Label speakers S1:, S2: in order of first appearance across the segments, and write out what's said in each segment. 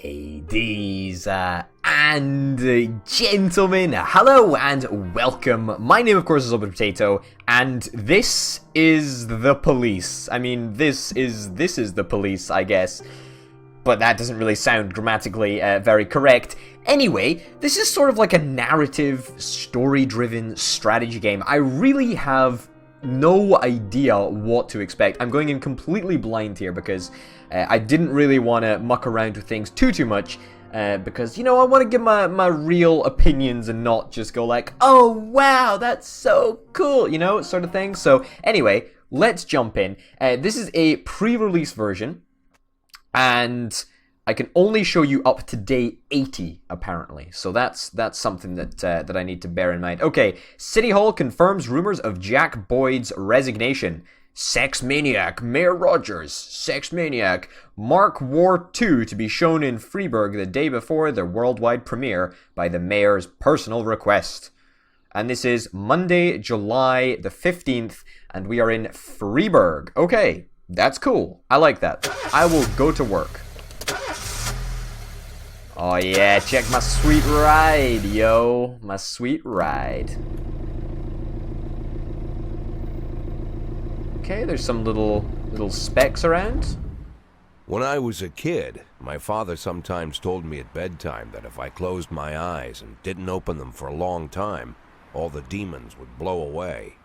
S1: Ladies and gentlemen, hello and welcome. My name, of course, is Orbital Potato, and this is the police. I mean, this is the police, I guess. But that doesn't really sound grammatically very correct. Anyway, this is sort of like a narrative, story-driven strategy game. I really have no idea what to expect. I'm going in completely blind here because I didn't really want to muck around with things too much because, you know, I want to give my real opinions and not just go like, oh, wow, that's so cool, you know, sort of thing. So anyway, let's jump in. This is a pre-release version, and I can only show you up to day 80, apparently. So that's something that I need to bear in mind. Okay, City Hall confirms rumors of Jack Boyd's resignation. Sex Maniac, Mayor Rogers, Sex Maniac, Mark War 2 to be shown in Freiburg the day before the worldwide premiere by the Mayor's personal request. And this is Monday, July the 15th, and we are in Freiburg. Okay, that's cool. I like that. I will go to work. Oh yeah, check my sweet ride, yo. My sweet ride. Okay, there's some little specks around.
S2: When I was a kid, my father sometimes told me at bedtime that if I closed my eyes and didn't open them for a long time, all the demons would blow away.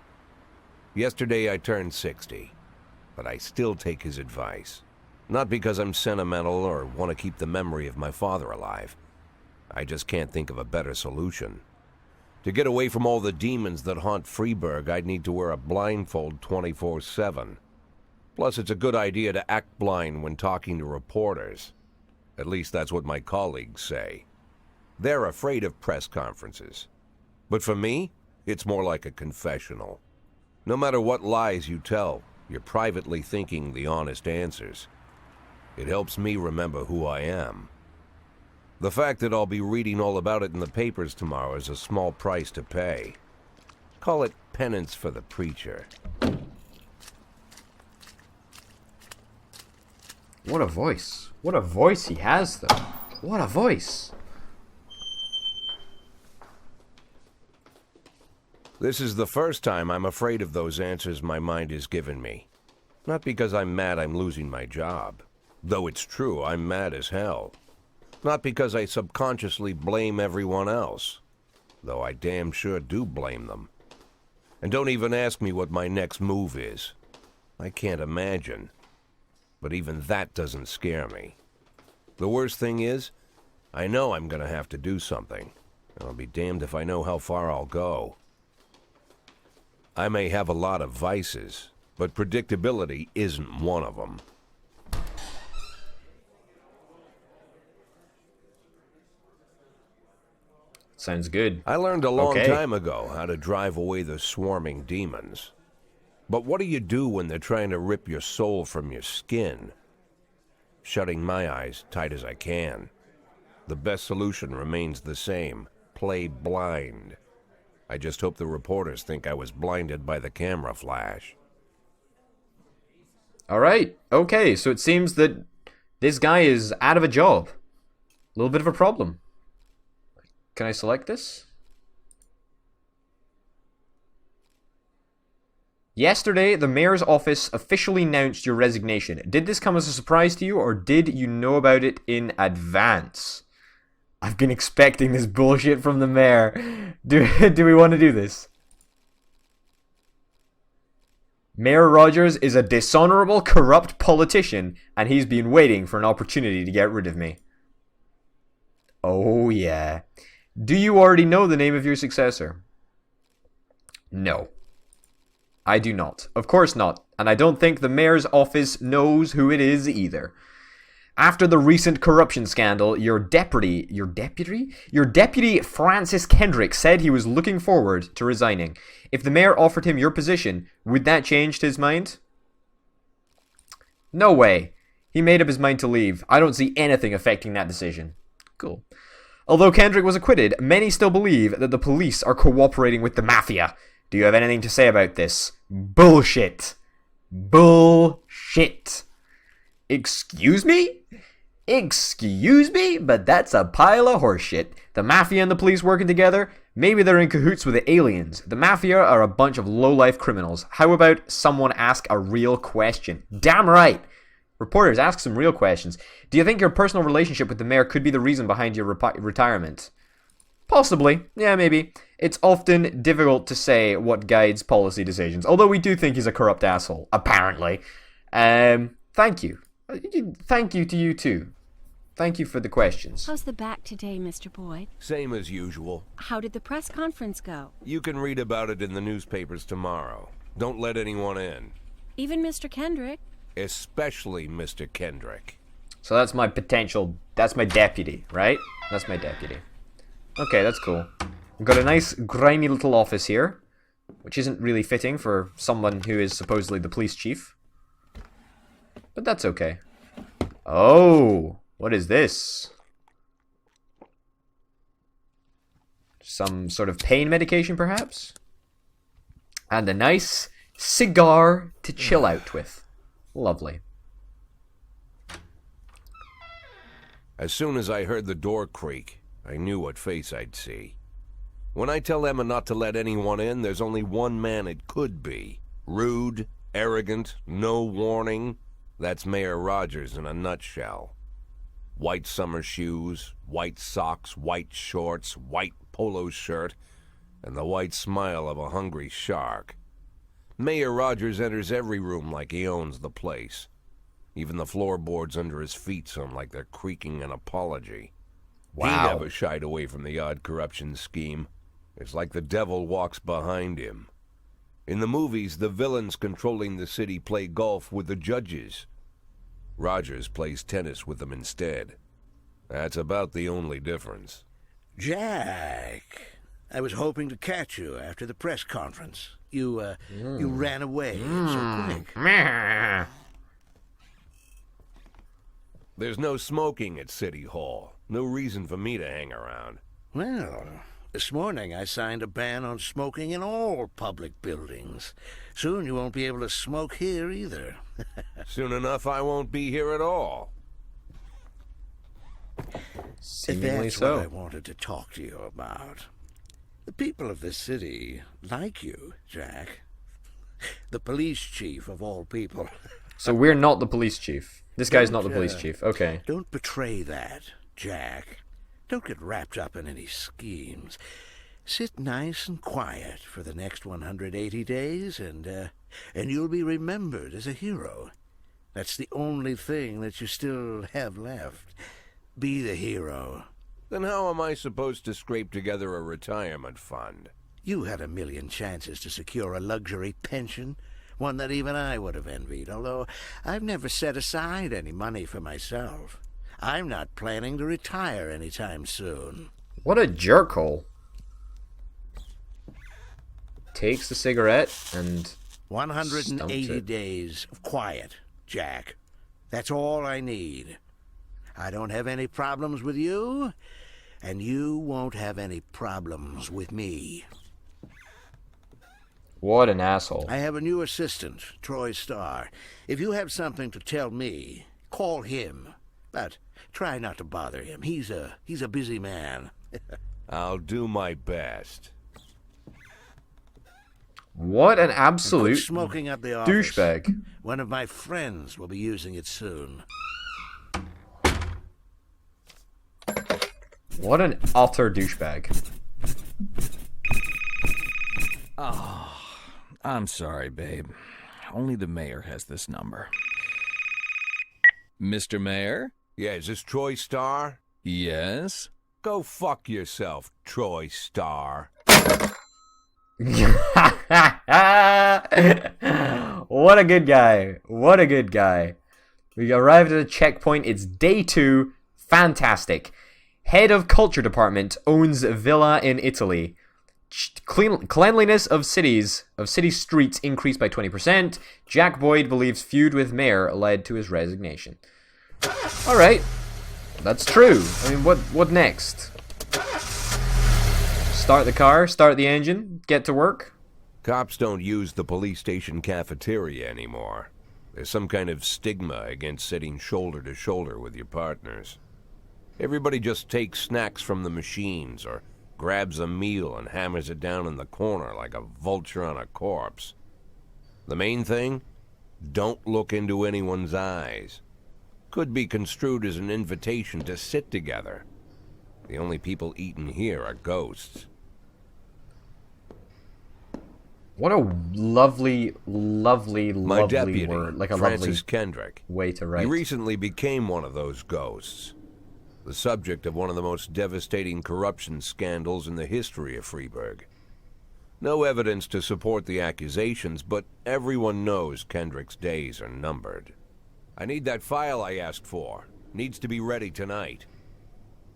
S2: Yesterday I turned 60, but I still take his advice. Not because I'm sentimental or want to keep the memory of my father alive. I just can't think of a better solution. To get away from all the demons that haunt Freiburg, I'd need to wear a blindfold 24/7. Plus, it's a good idea to act blind when talking to reporters. At least that's what my colleagues say. They're afraid of press conferences. But for me, it's more like a confessional. No matter what lies you tell, you're privately thinking the honest answers. It helps me remember who I am. The fact that I'll be reading all about it in the papers tomorrow is a small price to pay. Call it penance for the preacher.
S1: What a voice. What a voice he has, though. What a voice.
S2: This is the first time I'm afraid of those answers my mind has given me. Not because I'm mad I'm losing my job. Though it's true, I'm mad as hell. Not because I subconsciously blame everyone else. Though I damn sure do blame them. And don't even ask me what my next move is. I can't imagine. But even that doesn't scare me. The worst thing is, I know I'm gonna have to do something. And I'll be damned if I know how far I'll go. I may have a lot of vices, but predictability isn't one of them.
S1: Sounds good.
S2: I learned a long time ago how to drive away the swarming demons. But what do you do when they're trying to rip your soul from your skin? Shutting my eyes tight as I can. The best solution remains the same. Play blind. I just hope the reporters think I was blinded by the camera flash.
S1: Alright, okay, so it seems that this guy is out of a job. A little bit of a problem. Can I select this? Yesterday, the mayor's office officially announced your resignation. Did this come as a surprise to you, or did you know about it in advance? I've been expecting this bullshit from the mayor. Do we want to do this? Mayor Rogers is a dishonorable, corrupt politician, and he's been waiting for an opportunity to get rid of me. Oh, yeah. Do you already know the name of your successor? No. I do not. Of course not. And I don't think the mayor's office knows who it is either. After the recent corruption scandal, your deputy Francis Kendrick said he was looking forward to resigning. If the mayor offered him your position, would that change his mind? No way. He made up his mind to leave. I don't see anything affecting that decision. Cool. Although Kendrick was acquitted, many still believe that the police are cooperating with the mafia. Do you have anything to say about this? Bullshit. Bullshit. Excuse me? Excuse me, but that's a pile of horseshit. The mafia and the police working together? Maybe they're in cahoots with the aliens. The mafia are a bunch of low-life criminals. How about someone ask a real question? Damn right! Reporters, ask some real questions. Do you think your personal relationship with the mayor could be the reason behind your retirement? Possibly. Yeah, maybe. It's often difficult to say what guides policy decisions, although we do think he's a corrupt asshole, apparently. Thank you. Thank you to you too. Thank you for the questions.
S3: How's the back today, Mr. Boyd?
S2: Same as usual.
S3: How did the press conference go?
S2: You can read about it in the newspapers tomorrow. Don't let anyone in.
S3: Even Mr. Kendrick?
S2: Especially Mr. Kendrick.
S1: So that's my deputy, right? That's my deputy. Okay, that's cool. We've got a nice grimy little office here, which isn't really fitting for someone who is supposedly the police chief. But that's okay. Oh, what is this? Some sort of pain medication, perhaps? And a nice cigar to chill out with. Lovely.
S2: As soon as I heard the door creak, I knew what face I'd see. When I tell Emma not to let anyone in, there's only one man it could be. Rude, arrogant, no warning. That's Mayor Rogers in a nutshell. White summer shoes, white socks, white shorts, white polo shirt, and the white smile of a hungry shark. Mayor Rogers enters every room like he owns the place. Even the floorboards under his feet sound like they're creaking an apology.
S1: Wow.
S2: He never shied away from the odd corruption scheme. It's like the devil walks behind him. In the movies, the villains controlling the city play golf with the judges. Rogers plays tennis with them instead. That's about the only difference.
S4: Jack, I was hoping to catch you after the press conference. You ran away so quick.
S2: There's no smoking at City Hall. No reason for me to hang around.
S4: Well, this morning I signed a ban on smoking in all public buildings. Soon you won't be able to smoke here either.
S2: Soon enough, I won't be here at all.
S1: Seemingly
S4: That's
S1: so.
S4: what I wanted to talk to you about. The people of this city like you, Jack. The police chief of all people.
S1: So we're not the police chief. This guy's not the police chief. Okay.
S4: Don't betray that, Jack. Don't get wrapped up in any schemes. Sit nice and quiet for the next 180 days, and you'll be remembered as a hero. That's the only thing that you still have left. Be the hero.
S2: Then how am I supposed to scrape together a retirement fund?
S4: You had a million chances to secure a luxury pension, one that even I would have envied, although I've never set aside any money for myself. I'm not planning to retire anytime soon.
S1: What a jerkhole. Takes the cigarette and
S4: 180 days of quiet, Jack. That's all I need. I don't have any problems with you, and you won't have any problems with me.
S1: What an asshole.
S4: I have a new assistant, Troy Starr. If you have something to tell me, call him. But try not to bother him. He's a busy man.
S2: I'll do my best.
S1: What an
S4: Quit
S1: absolute
S4: smoking up the office.
S1: douchebag.
S4: One of my friends will be using it soon.
S1: What an utter douchebag.
S5: Oh, I'm sorry, babe. Only the mayor has this number. Mr. Mayor?
S2: Yeah, is this Troy Starr?
S5: Yes?
S2: Go fuck yourself, Troy Starr.
S1: What a good guy. What a good guy. We arrived at a checkpoint. It's day 2. Fantastic. Head of culture department owns villa in Italy. Cleanliness of city streets increased by 20%. Jack Boyd believes feud with mayor led to his resignation. Alright. That's true. I mean, what next? Start the car, start the engine, get to work.
S2: Cops don't use the police station cafeteria anymore. There's some kind of stigma against sitting shoulder to shoulder with your partners. Everybody just takes snacks from the machines or grabs a meal and hammers it down in the corner like a vulture on a corpse. The main thing? Don't look into anyone's eyes. Could be construed as an invitation to sit together. The only people eaten here are ghosts.
S1: What a lovely, lovely,
S2: My
S1: lovely
S2: deputy,
S1: word. Like a
S2: Francis
S1: lovely
S2: Kendrick.
S1: way to write.
S2: He recently became one of those ghosts. The subject of one of the most devastating corruption scandals in the history of Freiburg. No evidence to support the accusations, but everyone knows Kendrick's days are numbered. I need that file I asked for. Needs to be ready tonight.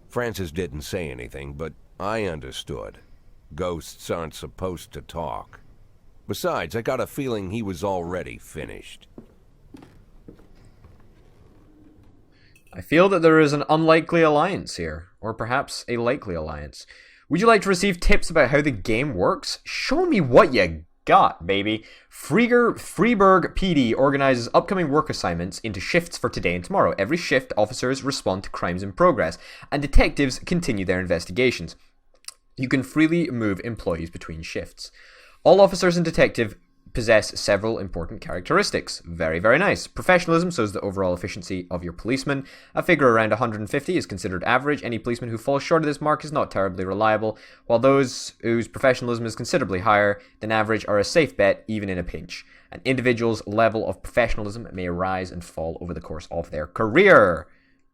S2: Francis didn't say anything, but I understood. Ghosts aren't supposed to talk. Besides, I got a feeling he was already finished.
S1: I feel that there is an unlikely alliance here, or perhaps a likely alliance. Would you like to receive tips about how the game works? Show me what you got, baby. Freiburg PD organizes upcoming work assignments into shifts for today and tomorrow. Every shift, officers respond to crimes in progress, and detectives continue their investigations. You can freely move employees between shifts. All officers and detectives possess several important characteristics. Very, very nice. Professionalism shows the overall efficiency of your policeman. A figure around 150 is considered average. Any policeman who falls short of this mark is not terribly reliable, while those whose professionalism is considerably higher than average are a safe bet, even in a pinch. An individual's level of professionalism may rise and fall over the course of their career.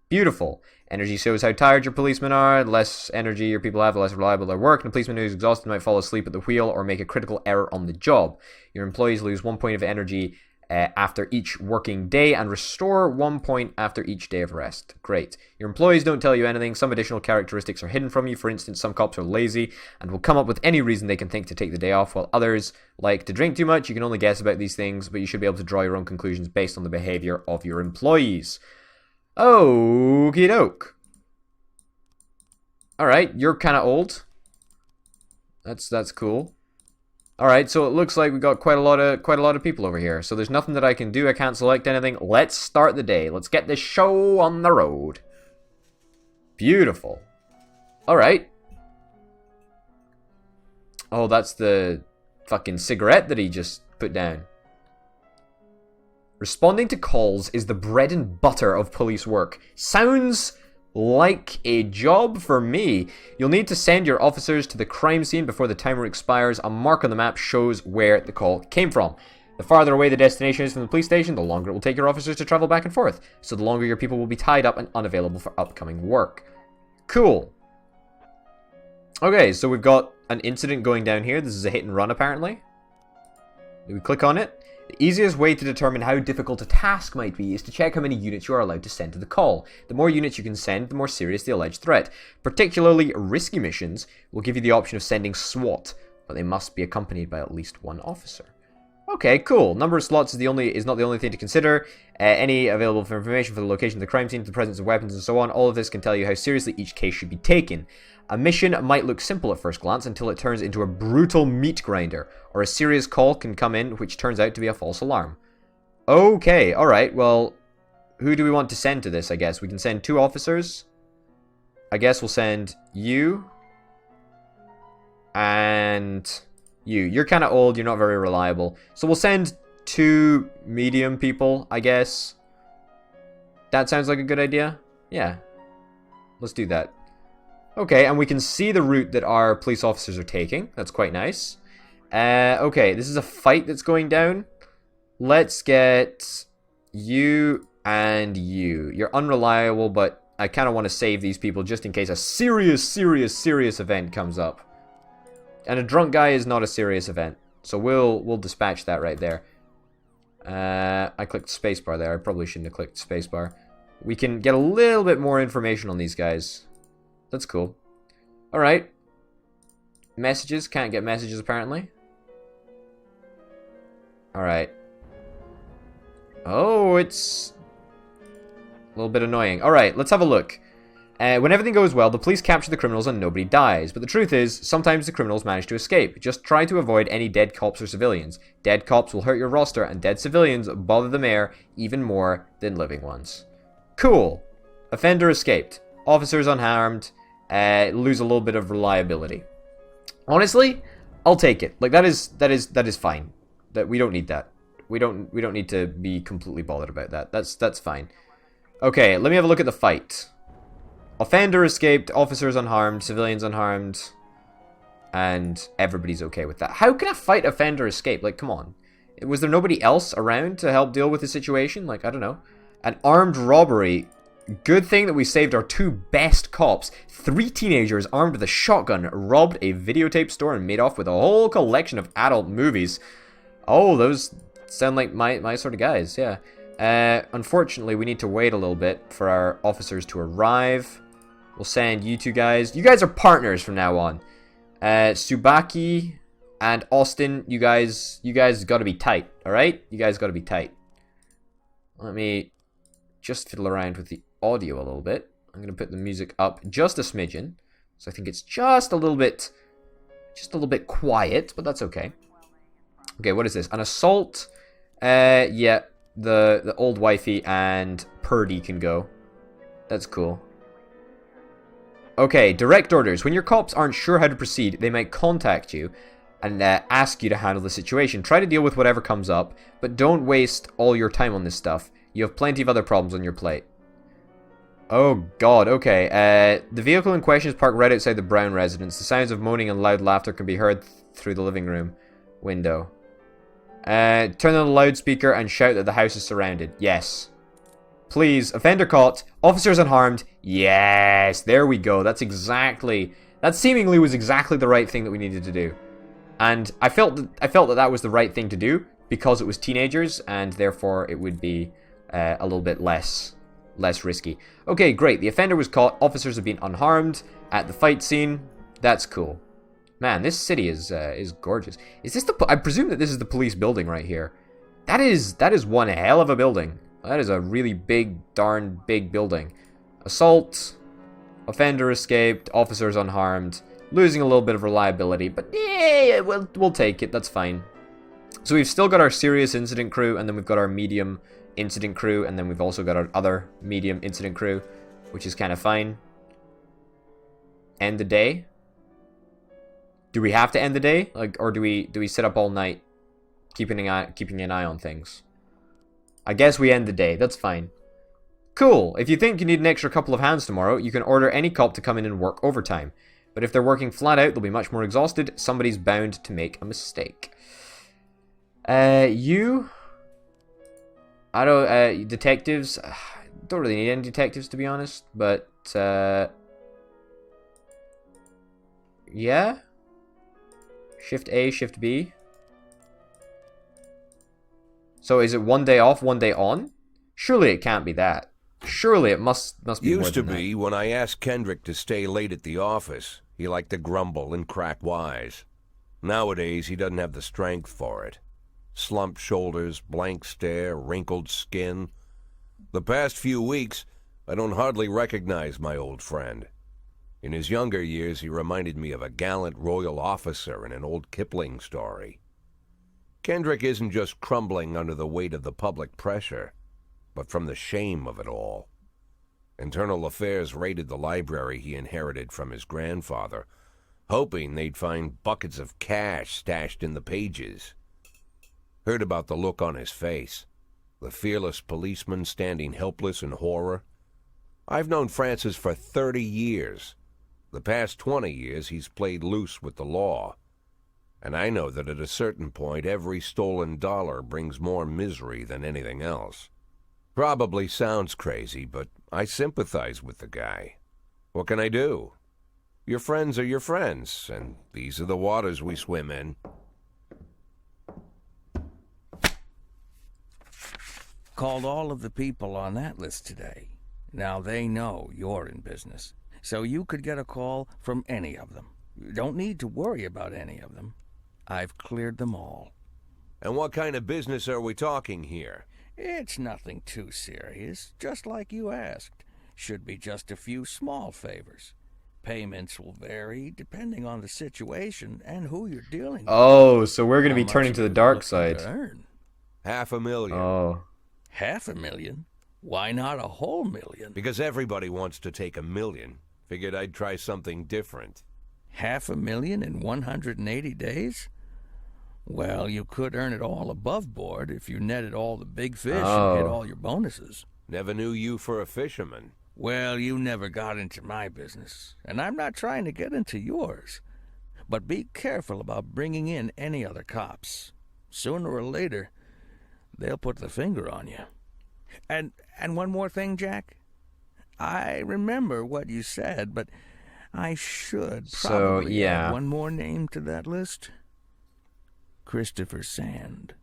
S1: Beautiful. Energy shows how tired your policemen are. The less energy your people have, the less reliable their work. And a policeman who's exhausted might fall asleep at the wheel or make a critical error on the job. Your employees lose 1 point of energy after each working day and restore 1 point after each day of rest. Great. Your employees don't tell you anything. Some additional characteristics are hidden from you. For instance, some cops are lazy and will come up with any reason they can think to take the day off, while others like to drink too much. You can only guess about these things, but you should be able to draw your own conclusions based on the behavior of your employees. Okie doke. Alright, you're kind of old. That's cool. Alright, so it looks like we got quite a lot of people over here. So there's nothing that I can do. I can't select anything. Let's start the day. Let's get this show on the road. Beautiful. Alright. Oh, that's the fucking cigarette that he just put down. Responding to calls is the bread and butter of police work. Sounds like a job for me. You'll need to send your officers to the crime scene before the timer expires. A mark on the map shows where the call came from. The farther away the destination is from the police station, the longer it will take your officers to travel back and forth. So the longer your people will be tied up and unavailable for upcoming work. Cool. Okay, so we've got an incident going down here. This is a hit and run, apparently. Do we click on it? The easiest way to determine how difficult a task might be is to check how many units you are allowed to send to the call. The more units you can send, the more serious the alleged threat. Particularly risky missions will give you the option of sending SWAT, but they must be accompanied by at least one officer. Okay, cool. Number of slots is not the only thing to consider. Any available for information for the location of the crime scene, the presence of weapons, and so on. All of this can tell you how seriously each case should be taken. A mission might look simple at first glance until it turns into a brutal meat grinder, or a serious call can come in which turns out to be a false alarm. Okay, alright, well, who do we want to send to this, I guess? We can send 2 officers. I guess we'll send you. And you. You're kind of old, you're not very reliable. So we'll send 2 medium people, I guess. That sounds like a good idea? Yeah. Let's do that. Okay, and we can see the route that our police officers are taking. That's quite nice. Okay, this is a fight that's going down. Let's get you and you. You're unreliable, but I kind of want to save these people just in case a serious event comes up. And a drunk guy is not a serious event. So we'll dispatch that right there. I clicked spacebar there. I probably shouldn't have clicked spacebar. We can get a little bit more information on these guys. That's cool. Alright. Messages. Can't get messages, apparently. Alright. Oh, it's a little bit annoying. Alright, let's have a look. When everything goes well, the police capture the criminals and nobody dies. But the truth is, sometimes the criminals manage to escape. Just try to avoid any dead cops or civilians. Dead cops will hurt your roster, and dead civilians bother the mayor even more than living ones. Cool. Offender escaped. Officers unharmed. Lose a little bit of reliability. Honestly, I'll take it. Like, that is fine. That we don't need that. We don't need to be completely bothered about that. That's fine. Okay, let me have a look at the fight. Offender escaped, officers unharmed, civilians unharmed, and everybody's okay with that. How can a fight offender escape? Like, come on. Was there nobody else around to help deal with the situation? Like, I don't know. An armed robbery. Good thing that we saved our 2 best cops. 3 teenagers armed with a shotgun robbed a videotape store and made off with a whole collection of adult movies. Oh, those sound like my sort of guys, yeah. Unfortunately, we need to wait a little bit for our officers to arrive. We'll send you 2 guys. You guys are partners from now on. Tsubaki and Austin, you guys gotta be tight, alright? You guys gotta be tight. Let me just fiddle around with the audio a little bit. I'm gonna put the music up just a smidgen. So I think it's just a little bit quiet, but that's okay. Okay, what is this? An assault. Yeah, the old wifey and Purdy can go. That's cool. Okay, direct orders. When your cops aren't sure how to proceed, they might contact you and ask you to handle the situation. Try to deal with whatever comes up, but don't waste all your time on this stuff. You have plenty of other problems on your plate. Oh god, okay. The vehicle in question is parked right outside the Brown residence. The sounds of moaning and loud laughter can be heard through the living room window. Turn on the loudspeaker and shout that the house is surrounded. Yes. Please, offender caught, officers unharmed. Yes, there we go. That seemingly was exactly the right thing that we needed to do. And I felt that was the right thing to do because it was teenagers, and therefore it would be a little bit less risky. Okay, great. The offender was caught. Officers have been unharmed at the fight scene. That's cool. Man, this city is gorgeous. Is this I presume that this is the police building right here. That is one hell of a building. That is a really big, darn big building. Assault, offender escaped, officers unharmed, losing a little bit of reliability, but yeah, we'll take it. That's fine. So we've still got our serious incident crew, and then we've got our medium incident crew, and then we've also got our other medium incident crew, which is kind of fine. End the day. Do we have to end the day, like, or do we sit up all night, keeping an eye on things? I guess we end the day. That's fine. Cool. If you think you need an extra couple of hands tomorrow, you can order any cop to come in and work overtime. But if they're working flat out, they'll be much more exhausted. Somebody's bound to make a mistake. Detectives. Don't really need any detectives, to be honest. But, yeah. Shift A, Shift B. So is it one day off, one day on? Surely it can't be that. Surely it must be more than that.
S2: Used to be, when I asked Kendrick to stay late at the office, he liked to grumble and crack wise. Nowadays, he doesn't have the strength for it. Slumped shoulders, blank stare, wrinkled skin. The past few weeks, I don't hardly recognize my old friend. In his younger years, he reminded me of a gallant royal officer in an old Kipling story. Kendrick isn't just crumbling under the weight of the public pressure, but from the shame of it all. Internal Affairs raided the library he inherited from his grandfather, hoping they'd find buckets of cash stashed in the pages. Heard about the look on his face, the fearless policeman standing helpless in horror. I've known Francis for 30 years. The past 20 years he's played loose with the law. And I know that at a certain point, every stolen dollar brings more misery than anything else. Probably sounds crazy, but I sympathize with the guy. What can I do? Your friends are your friends, and these are the waters we swim in.
S5: Called all of the people on that list today. Now they know you're in business, so you could get a call from any of them. You don't need to worry about any of them. I've cleared them all.
S2: And what kind of business are we talking here?
S5: It's nothing too serious, just like you asked. should be just a few small favors. Payments will vary depending on the situation and who you're dealing with.
S1: Oh, so we're going to
S5: How
S1: be turning
S5: much
S1: to the
S5: are you
S1: dark
S5: looking
S1: side.
S5: to earn?
S2: $500,000.
S1: Oh.
S5: $500,000? Why not a whole million?
S2: Because everybody wants to take $1 million. Figured I'd try something different.
S5: $500,000 in 180 days? Well, you could earn it all above board if you netted all the big fish and hit all your bonuses.
S2: Never knew you for a fisherman.
S5: Well, you never got into my business, and I'm not trying to get into yours. But be careful about bringing in any other cops. Sooner or later, they'll put the finger on you. And one more thing, Jack. I remember what you said, but I should probably add one more name to that list. Christopher Sand.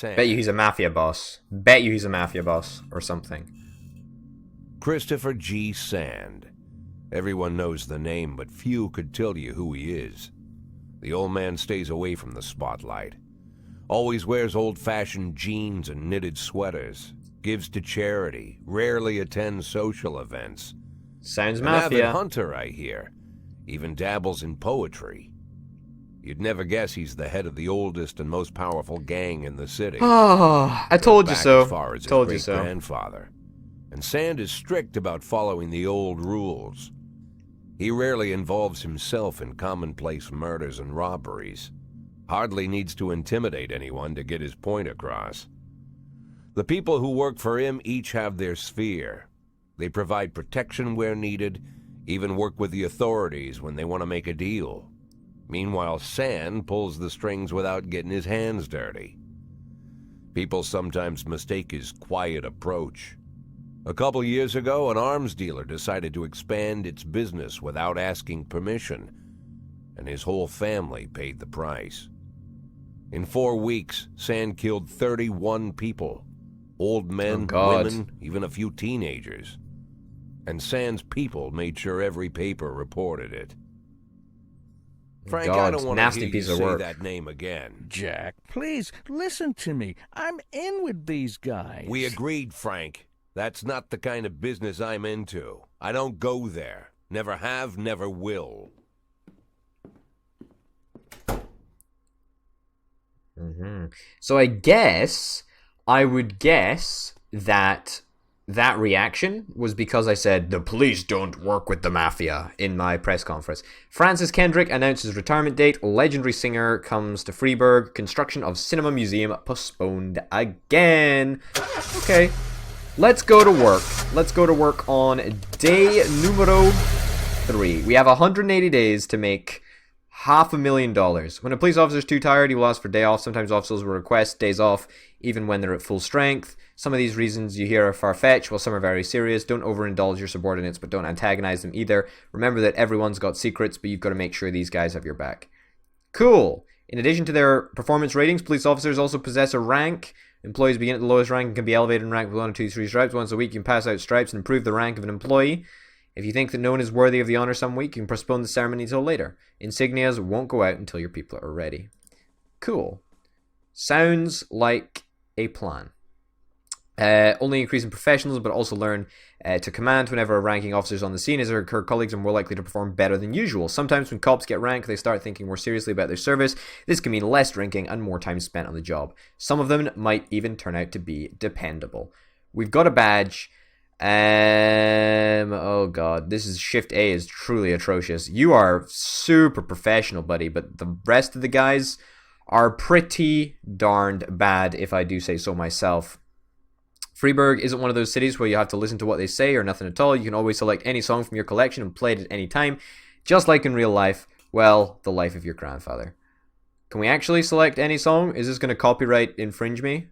S1: Bet you he's a mafia boss. Bet you he's a mafia boss or something.
S2: Christopher G. Sand. Everyone knows the name, but few could tell you who he is. The old man stays away from the spotlight. Always wears old-fashioned jeans and knitted sweaters. Gives to charity. Rarely attends social events.
S1: Sounds
S2: An
S1: mafia.
S2: avid hunter, I hear. Even dabbles in poetry. You'd never guess he's the head of the oldest and most powerful gang in the city.
S1: Oh, I told you
S2: Back
S1: so.
S2: As far as
S1: Told you
S2: his
S1: so.
S2: great-grandfather. And Sand is strict about following the old rules. He rarely involves himself in commonplace murders and robberies. Hardly needs to intimidate anyone to get his point across. The people who work for him each have their sphere. They provide protection where needed, even work with the authorities when they want to make a deal. Meanwhile, Sand pulls the strings without getting his hands dirty. People sometimes mistake his quiet approach. A couple years ago, an arms dealer decided to expand its business without asking permission, and his whole family paid the price. In 4 weeks, Sand killed 31 people. Old men, women, even a few teenagers. And Sand's people made sure every paper reported it. Frank, I don't want to hear you say that name again.
S5: Jack, please, listen to me. I'm in with these guys.
S2: We agreed, Frank. That's not the kind of business I'm into. I don't go there. Never have, never will.
S1: So I would guess that reaction was because I said, the police don't work with the mafia in my press conference. Francis Kendrick announces retirement date. Legendary singer comes to Freiburg. Construction of cinema museum postponed again. Okay, let's go to work. Let's go to work on day numero 3. We have 180 days to make $500,000. When a police officer is too tired, he will ask for a day off. Sometimes officers will request days off even when they're at full strength. Some of these reasons you hear are far-fetched, while some are very serious. Don't overindulge your subordinates, but don't antagonize them either. Remember that everyone's got secrets, but you've got to make sure these guys have your back. Cool. In addition to their performance ratings, police officers also possess a rank. Employees begin at the lowest rank and can be elevated in rank with 1, 2, 3 stripes. Once a week, you can pass out stripes and improve the rank of an employee. If you think that no one is worthy of the honor some week, you can postpone the ceremony until later. Insignias won't go out until your people are ready. Cool. Sounds like a plan. Only increase in professionals, but also learn to command whenever a ranking officer is on the scene, as her colleagues are more likely to perform better than usual. Sometimes when cops get rank, they start thinking more seriously about their service. This can mean less drinking and more time spent on the job. Some of them might even turn out to be dependable. We've got a badge. Oh god, this is Shift A is truly atrocious. You are super professional, buddy, but the rest of the guys are pretty darned bad, if I do say so myself. Freiburg isn't one of those cities where you have to listen to what they say or nothing at all. You can always select any song from your collection and play it at any time, just like in real life. Well, the life of your grandfather. Can we actually select any song? Is this going to copyright infringe me?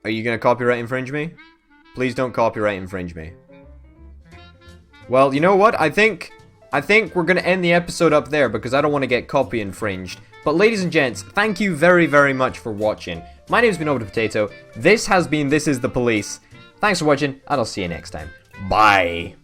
S1: Are you going to copyright infringe me? Please don't copyright infringe me. Well, you know what? I think we're going to end the episode up there because I don't want to get copy infringed. But ladies and gents, thank you very, very much for watching. My name's been Orbital Potato. This has been This Is the Police. Thanks for watching, and I'll see you next time. Bye.